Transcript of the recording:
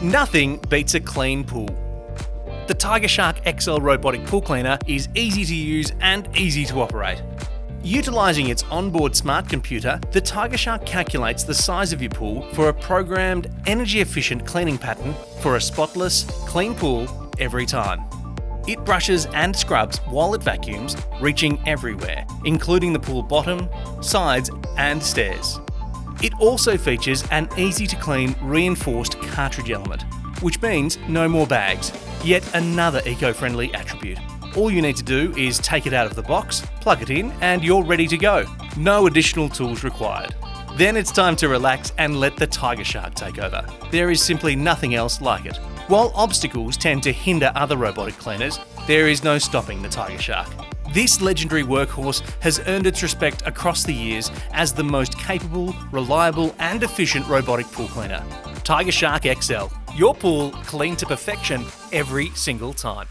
Nothing beats a clean pool. The Tigershark XL Robotic Pool Cleaner is easy to use and easy to operate. Utilising its onboard smart computer, the Tigershark calculates the size of your pool for a programmed, energy-efficient cleaning pattern for a spotless, clean pool every time. It brushes and scrubs while it vacuums, reaching everywhere, including the pool bottom, sides and stairs. It also features an easy-to-clean reinforced cartridge element, which means no more bags, yet another eco-friendly attribute. All you need to do is take it out of the box, plug it in, and you're ready to go. No additional tools required. Then it's time to relax and let the Tigershark take over. There is simply nothing else like it. While obstacles tend to hinder other robotic cleaners, there is no stopping the Tigershark. This legendary workhorse has earned its respect across the years as the most capable, reliable and efficient robotic pool cleaner. Tigershark XL. Your pool clean to perfection every single time.